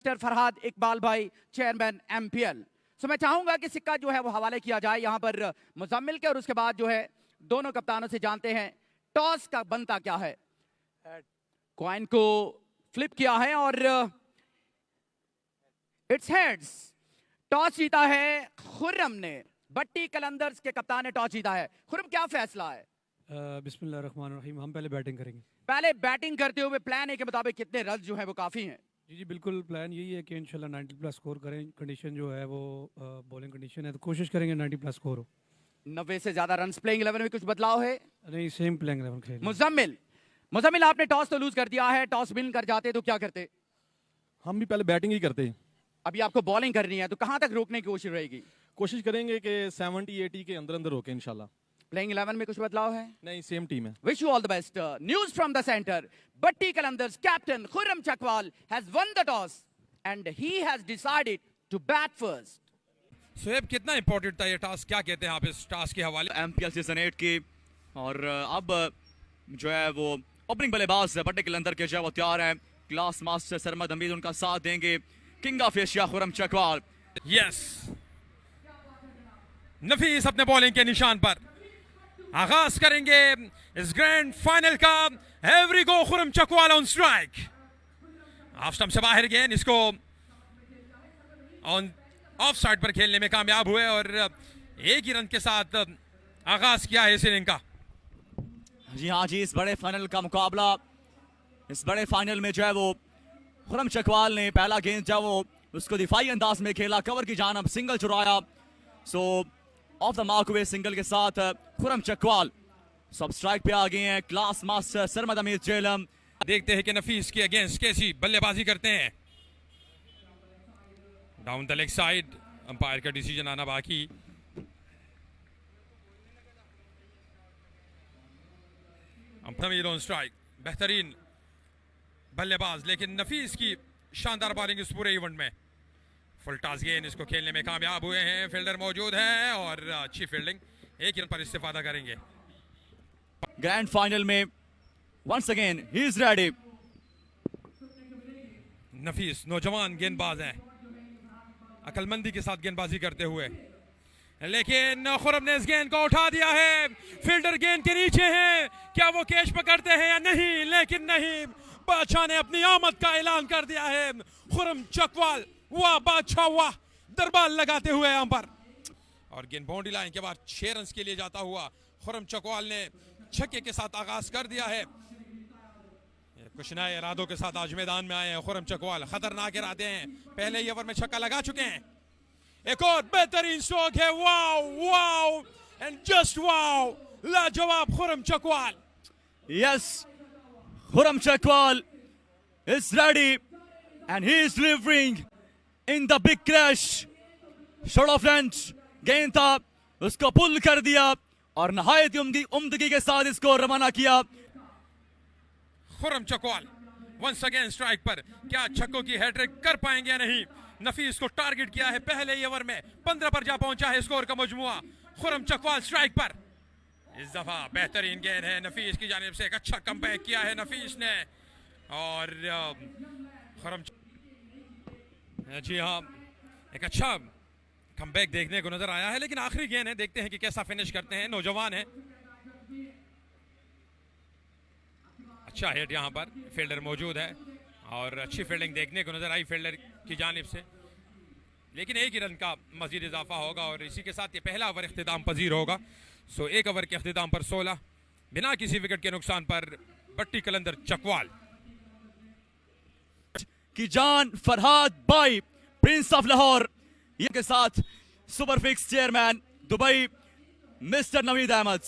Mister Farhad Iqbal भाई, chairman MPL. सो मैं चाहूंगा कि सिक्का जो है वो हवाले किया जाए यहाँ पर मुजम्मिल के, और उसके बाद जो है दोनों कप्तानों से जानते हैं टॉस का बनता क्या है। कॉइन को फ्लिप किया है और इट्स हेड्स। टॉस जीता है खुर्रम ने, बट्टी कलंदर्स के कप्तान ने टॉस जीता है। खुर्रम, क्या फैसला है? बिस्मिल्लाहिर्रहमानिर्रहीम, हम पहले बैटिंग करेंगे। पहले बैटिंग करते हुए प्लान ए के मुताबिक कितने रन जो है वो काफी हैं? जी बिल्कुल, प्लान यही है कि इंशाल्लाह 90 प्लस स्कोर करें। कंडीशन जो है वो बॉलिंग कंडीशन है तो कोशिश करेंगे 90 प्लस स्कोर हो। 90 से ज्यादा रन। प्लेइंग 11 में कुछ बदलाव है? नहीं, सेम प्लेइंग 11 खेलेंगे। मुजम्मिल आपने टॉस तो लूज कर दिया है, टॉस विन कर जाते तो क्या करते? हम भी पहले बैटिंग ही करते हैं। अभी आपको बॉलिंग करनी है तो कहां तक रोकने की कोशिश रहेगी? कोशिश करेंगे कि 70-80 के अंदर अंदर रोके इंशाल्लाह। प्लेइंग 11 में कुछ बदलाव है? नहीं, सेम टीम है। Wish you all the best. News from the center. Batti Kalandars captain Khurram Chakwal has won the toss and he has decided to bat first. Shoaib, कितना इंपॉर्टेंट था ये टास्क, क्या कहते हैं आप इस टास्क के हवाले? एमपीएल सीजन 8 की, और अब जो है वो ओपनिंग बल्लेबाज बट्टी कलंदर के जो है वो तैयार है। क्लास मास्टर सरमद हमीद उनका साथ देंगे। King of Asia Khurram Chakwal. Yes, Nafees अपने बॉलिंग के निशान पर आगाज करेंगे इस ग्रैंड फाइनल का। Here we go Khurram Chakwal on strike. Off stump से बाहर गेंद, इसको ऑन ऑफ साइड पर खेलने में कामयाब हुए और एक ही रन के साथ आगाज किया है इस इनिंग का। जी हाँ जी, इस बड़े फाइनल का मुकाबला, इस बड़े फाइनल में जो है वो खुर्रम चकवाल ने पहला गेंद जो वो उसको दिफाई अंदाज में खेला, कवर की जानब सिंगल चुराया। सो ऑफ द मार्क हुए सिंगल के साथ खुर्रम चकवाल सब स्ट्राइक पे आ गए हैं। Class master Sarmad Hamid Jhelum. देखते हैं कि नफीस के अगेंस्ट कैसी बल्लेबाजी करते हैं। Down the leg side, umpire का डिसीजन आना बाकी। अमीर ऑन स्ट्राइक, बेहतरीन बल्लेबाज, लेकिन नफीस की शानदार बॉलिंग इस पूरे इवेंट में। फुल टॉस गेंद, इसको खेलने में कामयाब हुए हैं। फील्डर मौजूद है और अच्छी फील्डिंग, एक रन पर इस्तेफादा करेंगे। ग्रैंड फाइनल में once again he is ready. Nafees नौजवान गेंदबाज हैं, अकलमंदी के साथ गेंदबाजी करते हुए, लेकिन खुर्रम ने इस गेंद को उठा दिया है। फील्डर गेंद के नीचे है, क्या वो कैच पकड़ते हैं या नहीं? लेकिन नहीं, बादशाह ने अपनी आमद का ऐलान कर दिया है। खुर्रम चकवाल, वाह बादशाह वाह, दरबार लगाते हुए यहाँ पर, और गेंद बाउंड्री लाइन के बाद 6 रन के लिए जाता हुआ खुर्रम चकवाल ने छक्के के साथ आगाज कर दिया है। कुछ नए इरादों के साथ आज मैदान में आए हैं खुर्रम चकवाल। खतरनाक इरादे हैं, पहले ही ओवर में छक्का लगा चुके हैं। एक और बेहतरीन स्ट्रोक है, wow wow and just wow, लाजवाब Khurram Chakwal. Yes, Khurram Chakwal is ready and he is delivering in the big crash. Short of length गेंद था, उसको पुल कर दिया और नहायत उम्दगी के साथ इसको रवाना किया। Khurram Chakwal once again strike पर, क्या छक्कों की हैट्रिक कर पाएंगे या नहीं? नफीस को टारगेट किया है पहले ही ओवर में, 15 पर जा पहुंचा है स्कोर का मजमुआ। खुर्रम चकवाल स्ट्राइक पर, इस दफा बेहतरीन गेंद है नफीस की जानिब से। एक अच्छा कमबैक किया है नफीस ने, और खुर्रम, जी हाँ, एक अच्छा कमबैक देखने को नजर आया है। लेकिन आखिरी गेंद है, देखते हैं कि कैसा फिनिश करते हैं। नौजवान है, अच्छा हिट यहाँ पर, फील्डर मौजूद है और अच्छी फील्डिंग देखने को नजर आई फील्डर की जानिब से। लेकिन एक ही रन का मजीद इजाफा होगा और इसी के साथ ये पहला ओवर इख्तिताम पजीर होगा। सो एक ओवर के इख्तिताम पर 16 बिना किसी विकेट के नुकसान पर बट्टी कलंदर चकवाल की जान फरहाद भाई प्रिंस ऑफ लाहौर के साथ super fix chairman Dubai mister Naveed Ahmed,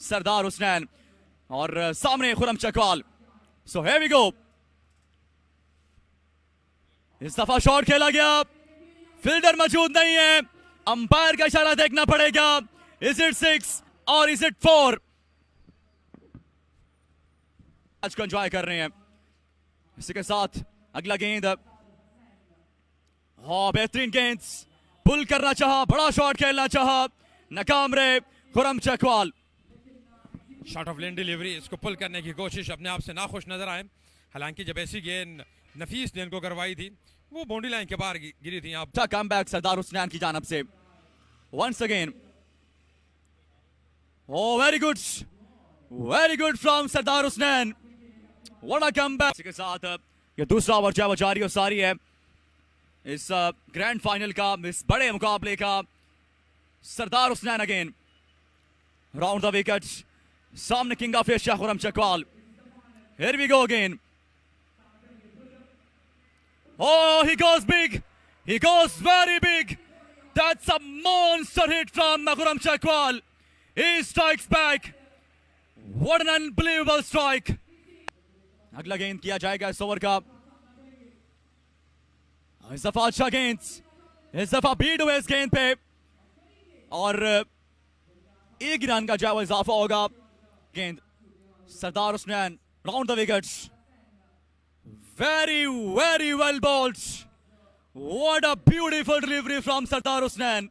Sardar Hussain और सामने Khurram Chakwal. So here we go. इस दफा शॉट खेला गया, फील्डर मौजूद नहीं है, अंपायर का इशारा देखना पड़ेगा। इज इट 6 और इज इट 4? आज को एंजॉय कर रहे हैं। इसी के साथ अगला गेंद, हाँ बेहतरीन गेंद, पुल करना चाहा, बड़ा शॉट खेलना चाहा, नाकाम रहे Khurram Chakwal. Shot of lane delivery, इसको पुल करने की कोशिश, अपने आप से नाखुश नजर आए। हालांकि जब ऐसी गेंद नफीस ने इनको करवाई थी, वो बाउंड्री लाइन के बाहर गिरी थी। आप अच्छा कमबैक सरदार हुसैन की जानब से once again. Oh, very good from Sardar Hussain. What a comeback! इसी के साथ ये दूसरा ओवर जो है वो जारी और सारी है इस ग्रैंड फाइनल का, इस बड़े मुकाबले का। Sardar Hussain again round the wicket, सामने king of Asia Khurram Chakwal. Here we go again. Oh, he goes big. He goes very big. That's a monster hit from Khurram Chakwal. He strikes back. What an unbelievable strike. अगला गेंद किया जाएगा इस over का। इस दफा अच्छा गेंद, इस दफा बीट हुए इस गेंद पे और एक रन का जो इजाफा होगा। गेंद Sardar Hussain round the wickets. Very well bowled. What a beautiful delivery from Sardar Hussain.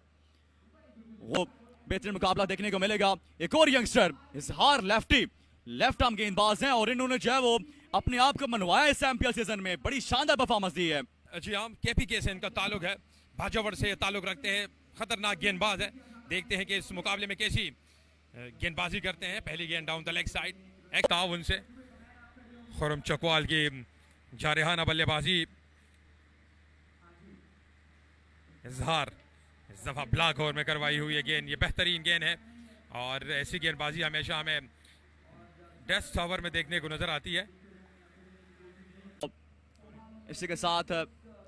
वो बेहतरीन मुकाबला देखने को मिलेगा। एक और यंगस्टर इजहार लेफ्ट आर्म गेंदबाज हैं और इन्होंने जो है वो अपने आप को मनवाया इस एमपीएल सीजन में, बड़ी शानदार परफॉर्मेंस दी है। जी हाँ, केपीके से इनका ताल्लुक है, भाजावर से ताल्लुक रखते हैं, खतरनाक गेंदबाज है। देखते हैं कि इस मुकाबले में कैसी गेंदबाजी करते हैं। पहली गेंद डाउन द लेग साइड, एक ताउन से खुरम चकवाल की जारहाना बल्लेबाजी। इजहार इस दफा ब्लॉक ओवर में करवाई हुई है गेंद, ये बेहतरीन गेंद है और ऐसी गेंदबाजी हमेशा हमें डेथ ओवर में देखने को नजर आती है। इसी के साथ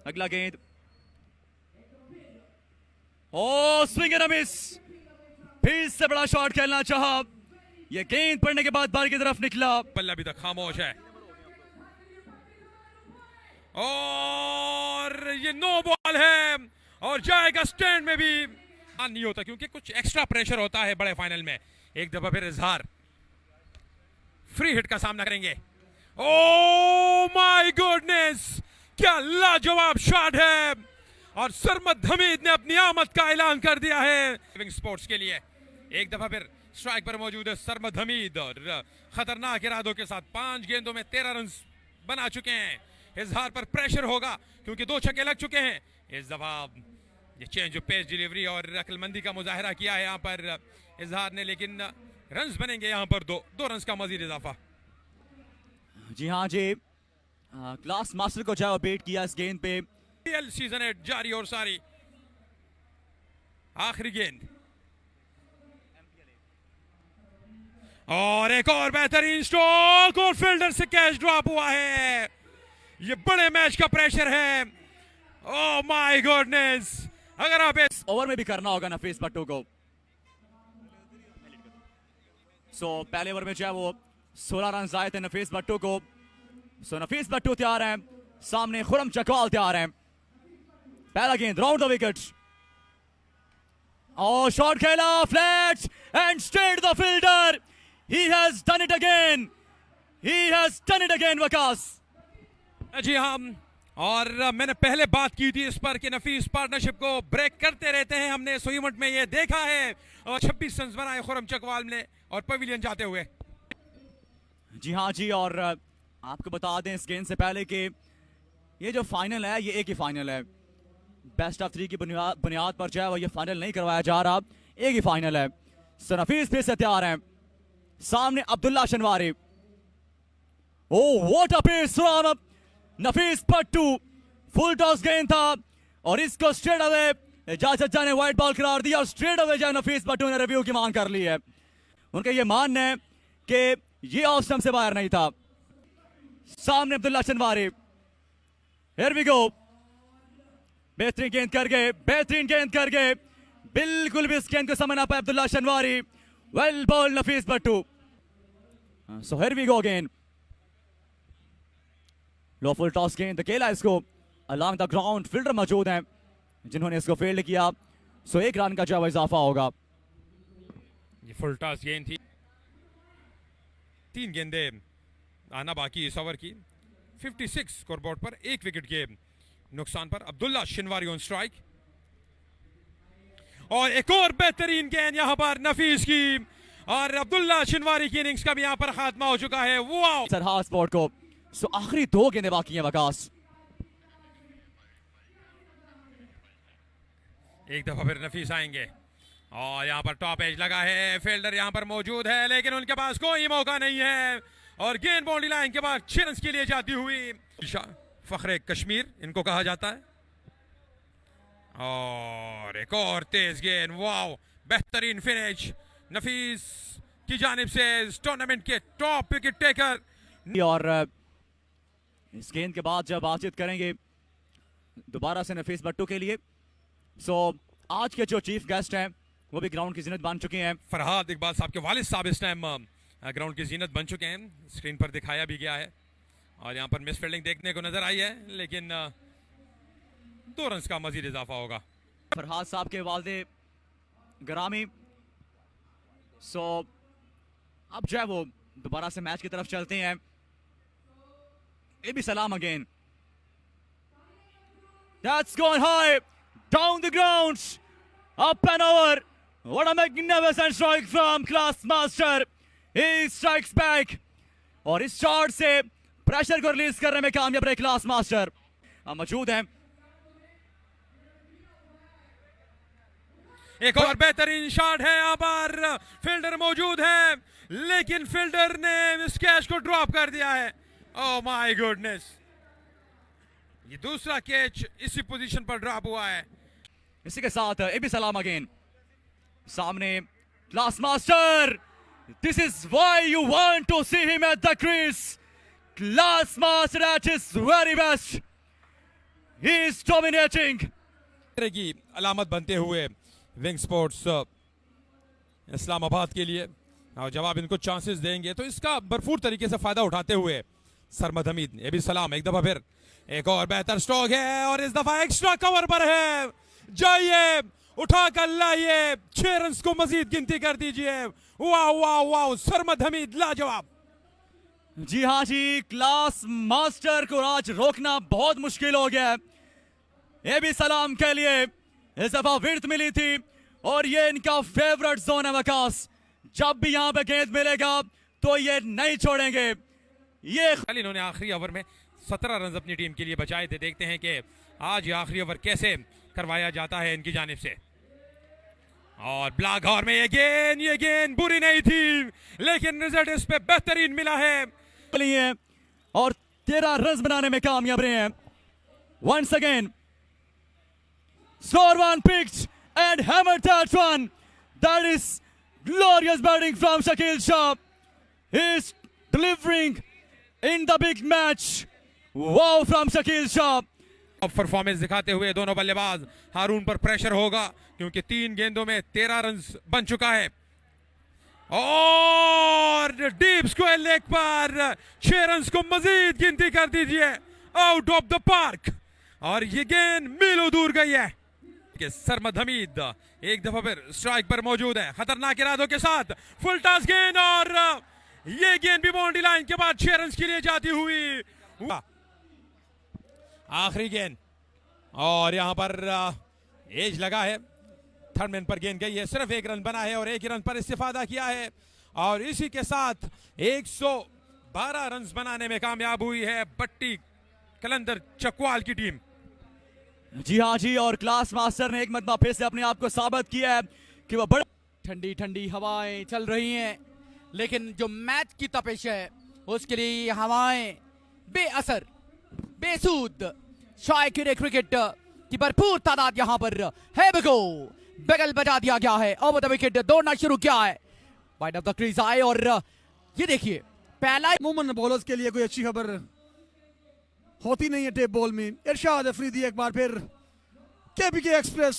अगला गेंद, ओ स्विंग एंड मिस, फिर से बड़ा शॉट खेलना चाहा, ये गेंद पड़ने के बाद बाहर की तरफ निकला। बल्ला अभी तक खामोश है और ये नो बॉल है और जाएगा स्टैंड में भी। नहीं होता क्योंकि कुछ एक्स्ट्रा प्रेशर होता है बड़े फाइनल में। एक दफा फिर इजहार फ्री हिट का सामना करेंगे। ओ माय गॉडनेस, क्या लाजवाब शॉट है और सरमद हमीद ने अपनी आमद का ऐलान कर दिया है स्पोर्ट्स के लिए। एक दफा फिर स्ट्राइक पर मौजूद है सरमद हमीद और खतरनाक इरादों के साथ 5 गेंदों में 13 रन बना चुके हैं। इजहार पर प्रेशर होगा क्योंकि 2 छक्के लग चुके हैं। इस दफा ये चेंज ऑफ पेस डिलीवरी और अक्लमंदी का मुजाहरा किया है यहाँ पर इजहार ने, लेकिन रन्स बनेंगे यहाँ पर 2 रन्स का मजीद इजाफा। जी हाँ जी, क्लास मास्टर को जाओ बेट किया इस गेंद पे। सीजन है जारी और सारी। आखिरी गेंद और एक और बेहतरीन स्ट्रोक और फील्डर से कैच ड्रॉप हुआ है। ये बड़े मैच का प्रेशर है। ओह माय गॉडनेस, अगर आप इस ओवर में भी करना होगा नफीस भट्टू को। पहले ओवर में जो है वो 16 रन आए थे नफीस भट्टू को। नफीस भट्टू तैयार हैं, सामने खुरम चकवाल तैयार हैं। पहला गेंद राउंड द विकेट और शॉट खेला flat and straight the fielder. He has done it again, he has done it again Waqas. जी हाँ, और मैंने पहले बात की थी इस पर कि नफीस पार्टनरशिप को ब्रेक करते रहते हैं। हमने इस इवेंट में ये देखा है और 26 रन बनाए खुरम चकवाल ने और पवेलियन जाते हुए। जी हाँ जी, और आपको बता दें इस गेंद से पहले कि ये जो फाइनल है ये एक ही फाइनल है। बेस्ट ऑफ 3 की बुनियाद पर जो है वो ये फाइनल नहीं करवाया जा रहा, एक ही फाइनल है। नफीस फिर से तैयार हैं, सामने Abdullah Shinwari. Oh what a pace from Nafees Bhattu. Full toss गेंद था और इसको स्ट्रेट अवे इजाजत ने व्हाइट बॉल करार दिया और स्ट्रेट अवे जो नफीस भट्टू ने रिव्यू की मांग कर ली है। उनका ये मानना है कि ये ऑफ स्टंप से बाहर नहीं था। सामने अब्दुल्ला शनवारी, हियर वी गो, बेहतरीन गेंद कर गए, बेहतरीन गेंद कर गए, बिल्कुल भी इस गेंद को समझ ना पाए Abdullah Shinwari. Well ball Nafees Bhattu. So here we go again, low full toss गेंद अकेला इसको अलोंग द ग्राउंड, फील्डर मौजूद हैं जिन्होंने इसको फील्ड किया। सो 1 रन का जो इजाफा होगा। ये फुल टॉस गेंद थी, 3 गेंदे आना बाकी इस ओवर की। 56 स्कोरबोर्ड पर 1 विकेट के नुकसान पर अब्दुल्ला शनवारी ऑन स्ट्राइक और एक और बेहतरीन गेंद यहां पर नफीस की और अब्दुल्ला शनवारी की इनिंग्स का भी यहां पर खात्मा हो चुका है। वाओ सरहास स्पोर्ट को। सो आखिरी 2 गेंदें बाकी हैं वकास। एक दफा फिर नफीस आएंगे और यहाँ पर टॉप एज लगा है, फील्डर यहाँ पर मौजूद है लेकिन उनके पास कोई मौका नहीं है और गेंद बाउंड्री लाइन के बाद 6 रन के लिए जाती हुई फखरे कश्मीर इनको कहा जाता है। और एक और तेज गेंद, वाओ बेहतरीन फिनिश नफीस की जानिब से इस टूर्नामेंट के टॉप विकेट टेकर। और इस गेंद के बाद जब बातचीत करेंगे दोबारा से नफीस भट्टू के लिए। सो आज के जो चीफ गेस्ट हैं वो भी ग्राउंड की जीनत बन चुके हैं। फरहाद इकबाल साहब के वालिद साहब इस टाइम ग्राउंड की जीनत बन चुके हैं, स्क्रीन पर दिखाया भी गया है और यहाँ पर मिस फील्डिंग देखने को नजर आई है लेकिन 2 रन का मजीद इजाफा होगा। फरहाद साहब के वालिद ग्रामी। सो अब जो है वो दोबारा से मैच की तरफ चलते हैं। AB Salam again, that's gone high down the ground, up and over. What a magnificent strike from Class Master. He strikes back और इस शॉट से प्रेशर को रिलीज करने में कामयाब रहे क्लास मास्टर। मौजूद हैं एक और बेहतरीन शॉट है, यहाँ पर फील्डर मौजूद है लेकिन फील्डर ने इस कैच को ड्रॉप कर दिया है। ओह माय गुडनेस, ये दूसरा कैच इसी पोजीशन पर ड्रॉप हुआ है। इसी के साथ एबी सलाम अगेन सामने class master. This is why you want to see him at the crease. Class master at his very best, he is dominating. की अलामत बनते हुए विंग स्पोर्ट्स इस्लामाबाद के लिए और जब आप इनको चांसेस देंगे तो इसका भरपूर तरीके से फायदा उठाते हुए सरमद हमीद एबी सलाम एक दफा फिर एक और बेहतर स्ट्रोक है और इस दफा एक्स्ट्रा कवर पर है। जाइए उठा कर लाइए, 6 रन को मजीद गिनती कर दीजिए। वाह वाह वाह, सरमद हमीद लाजवाब। जी हाँ जी, क्लास मास्टर को आज रोकना बहुत मुश्किल हो गया है। एबी सलाम के लिए इस दफा विर्थ मिली थी और ये इनका फेवरेट जोन है वकास। जब भी यहाँ पे गेंद मिलेगा तो ये नहीं छोड़ेंगे। ये इन्होंने आखिरी ओवर में 17 रन अपनी टीम के लिए बचाए थे। देखते हैं कि आज ये आखिरी ओवर कैसे करवाया जाता है इनकी जानिब से। और ब्लॉक ओवर में ये गेंद बुरी नहीं थी लेकिन रिजल्ट इस पे बेहतरीन मिला है और 13 रन बनाने में कामयाब रहे हैं। Once again score one picked and hammered that one. That is glorious batting from Shakil Shah. He is delivering in the big match. Wow from Shakil Shah. अब परफॉर्मेंस दिखाते हुए दोनों बल्लेबाज, हारून पर प्रेशर होगा क्योंकि 3 गेंदों में 13 रन बन चुका है और डीप स्क्वायर लेग पर 6 रन को मजीद गिनती कर दीजिए आउट ऑफ द पार्क और ये गेंद मीलों दूर गई है। सरमद हमीद एक दफा फिर स्ट्राइक पर मौजूद है खतरनाक इरादों के साथ, फुल टॉस गेंद और ये गेंद भी बाउंड्री लाइन के बाद 6 रन के लिए जाती हुई। आखिरी गेंद और यहां पर एज लगा है, थर्ड मैन पर गेंद गई है, सिर्फ 1 रन बना है और 1 रन पर इस्तेफादा किया है और इसी के साथ 112 रन बनाने में कामयाब हुई है बट्टी कलंदर चकवाल की टीम। जी हाँ जी, और क्लास मास्टर ने एक मरतबा फिर से अपने आप को साबित किया है कि वह बड़ा ठंडी ठंडी हवाएं चल रही हैं लेकिन जो मैच की तपिश है उसके लिए हवाएं बेअसर बेसूद। शायकीर क्रिकेट की भरपूर तादाद यहां पर है। बगल बजा दिया गया है, ओवर द विकेट दौड़ना शुरू किया है, वाइड ऑफ द क्रीज आए और ये देखिए पहला अमूमन बॉलर्स के लिए कोई अच्छी खबर होती नहीं है टेप बॉल में। इरशाद अफरीदी एक बार फिर केपीके एक्सप्रेस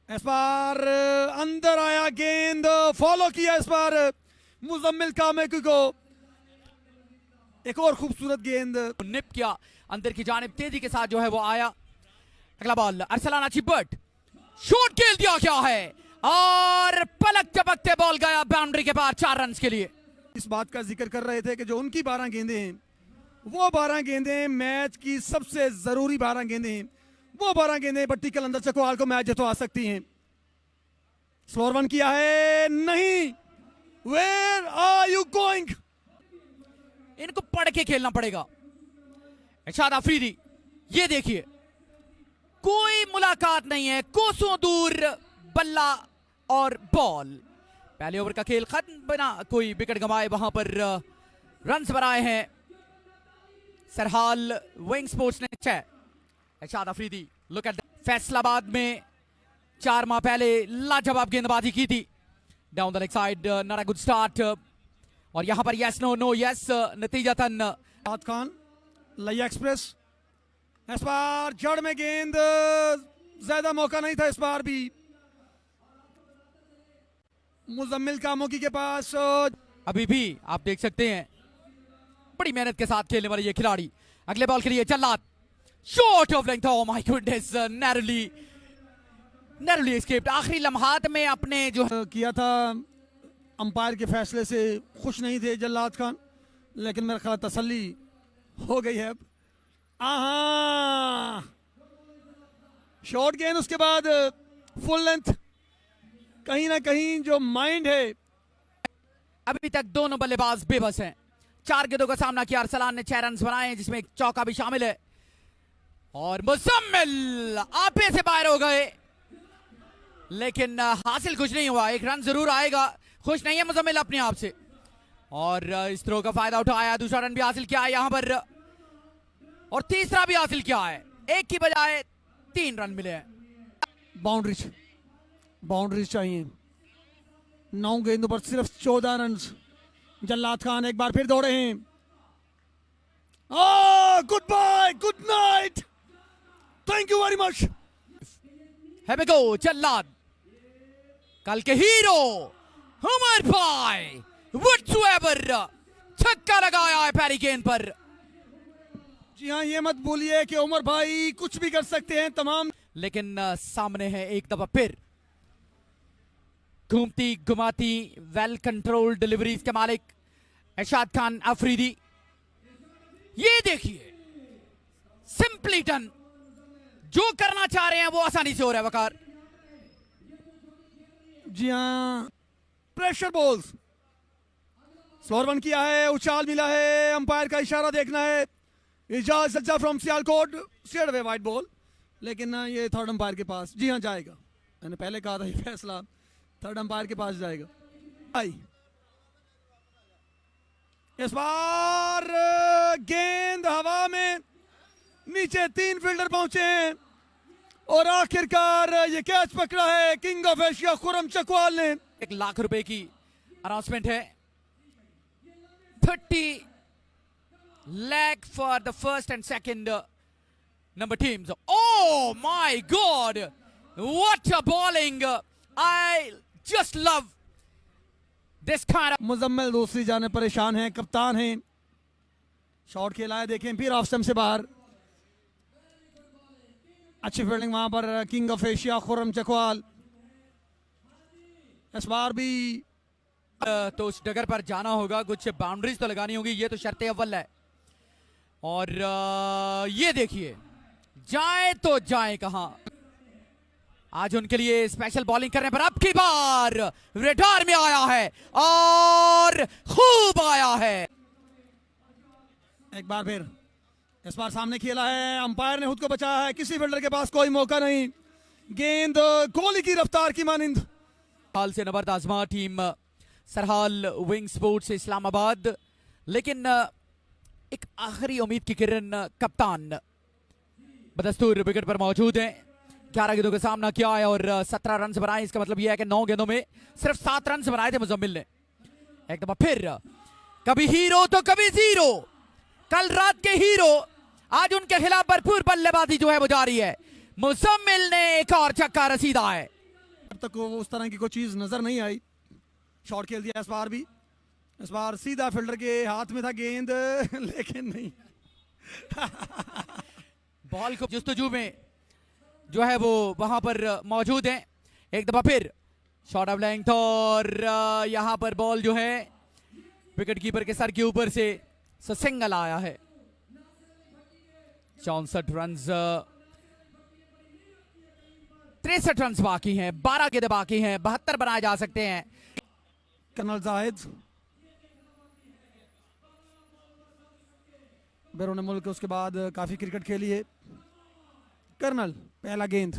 इस बार अंदर आया, गेंद फॉलो किया इस बार मुजम्मिल कामेकू को। एक और खूबसूरत गेंद निप किया अंदर की जानिब, तेजी के साथ जो है वो आया। अगला बॉल अरसलान अचीबट, शॉट खेल दिया गया है और पलक झपकते बॉल गया बाउंड्री के पार 4 रन के लिए। इस बात का जिक्र कर रहे थे कि जो उनकी 12 गेंदें हैं वो 12 गेंदें मैच की सबसे जरूरी 12 गेंदें हैं। वो 12 गेंदें बट्टी कलंदर चकवाल को मैच जितवा सकती हैं। स्लोअर वन किया है, नहीं, वेयर आर यू गोइंग। इनको पढ़ के खेलना पड़ेगा। इरशाद अफरीदी, ये देखिए कोई मुलाकात नहीं है, कोसों दूर बल्ला और बॉल। पहले ओवर का खेल खत्म, बिना कोई विकेट गंवाए वहां पर रन्स बनाए हैं सरहाल विंग स्पोर्ट्स ने 6। इरशाद अफरीदी, लुक एट फैसलाबाद में 4 माह पहले लाजवाब गेंदबाजी की थी। Down the leg side, not a good start. और यहां पर यस नो नो यस, नतीजतन राहत खान, लैया एक्सप्रेस, इस बार जड़ में गेंद, ज्यादा मौका नहीं था इस बार भी। मुजम्मिल कामोकी के पास अभी भी आप देख सकते हैं बड़ी मेहनत के साथ खेलने वाले ये खिलाड़ी। अगले बॉल के लिए जल्लाद, short of length, oh my goodness, narrowly escaped. आखिरी लम्हात में अपने जो किया था, अंपायर के फैसले से खुश नहीं थे जल्लाद खान, लेकिन मेरा ख्याल तसल्ली हो गई है अब। आहा, शॉर्ट गेंद, उसके बाद फुल लेंथ। कहीं ना कहीं जो माइंड है, अभी तक दोनों बल्लेबाज बेबस हैं। 4 गेंदों का सामना किया, अरसलान ने 6 रन बनाए जिसमें एक चौका भी शामिल है। और मुजम्मिल आपे से बाहर हो गए, लेकिन हासिल कुछ नहीं हुआ। 1 रन जरूर आएगा, खुश नहीं है मुजम्मिल अपने आप से। और इस थ्रो का फायदा उठाया, दूसरा रन भी हासिल किया है यहां पर, और तीसरा भी हासिल किया है। 1 की बजाय 3 रन मिले हैं। बाउंड्रीज चाहिए। 9 गेंदों पर सिर्फ 14 रन। जल्लाद खान एक बार फिर दौड़े हैं। Good bye, good night, thank you very much. Here we go, जल्लाद, कल के हीरो उमर भाई whatsoever, छक्का लगाया है पहली गेंद पर। जी हाँ, ये मत बोलिए कि उमर भाई कुछ भी कर सकते हैं तमाम, लेकिन सामने है एक दफा फिर घूमती घुमाती वेल कंट्रोल्ड डिलीवरीज के मालिक इरशाद खान अफरीदी। ये देखिए, सिंपली डन, जो करना चाह रहे हैं वो आसानी से हो रहा है वकार। जी हाँ, प्रेशर बॉल्स, स्लोअर वन किया है, उछाल मिला है, अंपायर का इशारा देखना है। इजाज सज्जा from Sialkot, straight away white ball, लेकिन ये थर्ड अंपायर के पास। जी हाँ, जाएगा, मैंने पहले कहा था ये फैसला थर्ड अंपायर के पास जाएगा। आई इस बार गेंद हवा में, नीचे 3 फील्डर पहुंचे हैं, और आखिरकार ये कैच पकड़ा है king of Asia Khurram Chakwal ने। 1 लाख रुपए की अनाउंसमेंट है, 30 lakh for the first and second number teams. Oh my God, what a bowling! I just love this kind of. Muzammil दूसरी जाने परेशान है, कप्तान है, शॉट खेला है, देखें फिर ऑफ स्टंप से बाहर। अच्छी फील्डिंग वहां पर king of Asia Khurram Chakwal. इस बार भी तो उस डगर पर जाना होगा, कुछ बाउंड्रीज तो लगानी होगी, ये तो शर्त अव्वल है। और ये देखिए, जाए तो जाए कहां। आज उनके लिए स्पेशल बॉलिंग करने पर अब की बार रेडार में आया है, और खूब आया है। एक बार फिर इस बार सामने खेला है, अंपायर ने खुद को बचाया है, किसी फील्डर के पास कोई मौका नहीं। गेंद गोली की रफ्तार की मानिंद। हाल से नबर्द आजमा टीम सरहाल विंग स्पोर्ट्स इस्लामाबाद, लेकिन एक आखिरी उम्मीद की किरण कप्तान बदस्तूर विकेट पर मौजूद हैं। 11 गेंदों का सामना किया है और 17 रन बनाए। इसका मतलब यह है कि 9 गेंदों में सिर्फ 7 रन बनाए थे मुजम्मिल ने। एक दफा फिर, कभी हीरो तो कभी जीरो। कल रात के हीरो आज उनके खिलाफ भरपूर बल्लेबाजी जो है वो जारी है। मुजम्मिल ने एक और छक्का रसीदा है। अब तक वो उस तरह की कोई चीज नजर नहीं आई। शॉट खेल दिया इस बार भी, इस बार सीधा फील्डर के हाथ में था गेंद, लेकिन नहीं। बॉल को जस्तजू में जो है वो वहां पर मौजूद है। एक दफा फिर शॉट ऑफ लेंथ, और यहां पर बॉल जो है विकेट कीपर के सर के ऊपर से सिंगल आया है। 64 रन, 63 रन बाकी हैं, 12 गेंदें बाकी हैं, 72 बनाए जा सकते हैं। कर्नल जाहिद बैरून मुल्क, उसके बाद काफी क्रिकेट खेली है, कर्नल पहला गेंद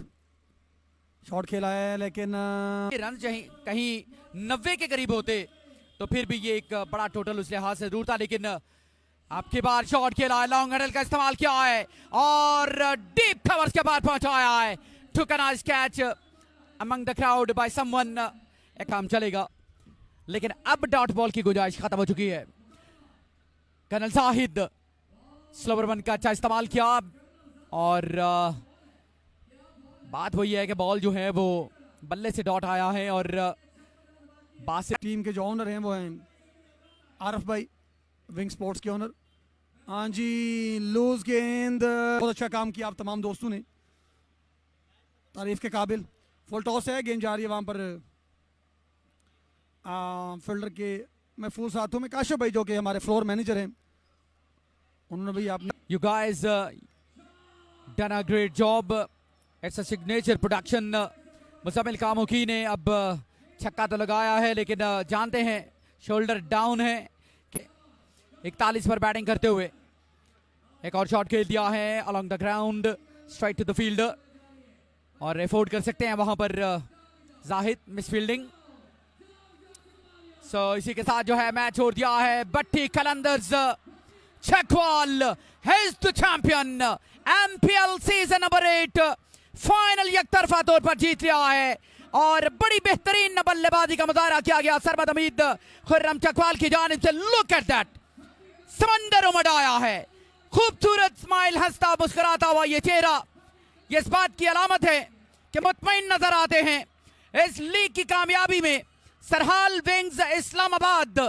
शॉट खेला है लेकिन रन कहीं 90 के करीब होते तो फिर भी ये एक बड़ा टोटल उस लिहाज से दूर था, लेकिन आपकी बार शॉट खेला है, लॉन्ग हैंडल का इस्तेमाल किया है और डीप कवर्स के बाद पहुंचाया है। Took a nice catch among the crowd by someone. एक काम चलेगा, लेकिन अब डॉट बॉल की गुंजाइश खत्म हो चुकी है। कर्नल जाहिद स्लोवर वन का अच्छा इस्तेमाल किया और बात वही है कि बॉल जो है वो बल्ले से डॉट आया है और बासित टीम के जो ओनर हैं वो हैं आरफ भाई, विंग स्पोर्ट्स के ओनर। हाँ जी, लूज गेंद, बहुत अच्छा काम किया आप तमाम दोस्तों ने, तारीफ के काबिल। फुल टॉस है, गेंद जा रही है वहां पर फील्डर के महफूज हाथों में। काशिफ भाई जो कि हमारे फ्लोर मैनेजर हैं, उन्होंने भी आपने You guys done a great job. It's a signature production. Muzammil कामुकी ने अब छक्का तो लगाया है, लेकिन जानते हैं शोल्डर डाउन है। 41 पर बैटिंग करते हुए एक और शॉट खेल दिया है along the ground straight to the fielder, और एफोर्ड कर सकते हैं वहां पर जाहिद मिस फील्डिंग। सो इसी के साथ जो है मैच छोड़ दिया है। Bhatti Qalandars Chakwal is the champion. MPL season number 8 final यकतरफा तौर पर जीत लिया है और बड़ी बेहतरीन बल्लेबाजी का मुजाहरा किया गया सरमद हमीद खुर्रम चकवाल की जानिब से। लुक एट दैट, समंदर उमड़ आया है, खूबसूरत स्माइल, हंसता मुस्कुराता हुआ ये चेहरा, ये इस बात की अलामत है कि मुतमईन नजर आते हैं। इस लीग की कामयाबी में सरहाल विंग्स इस्लामाबाद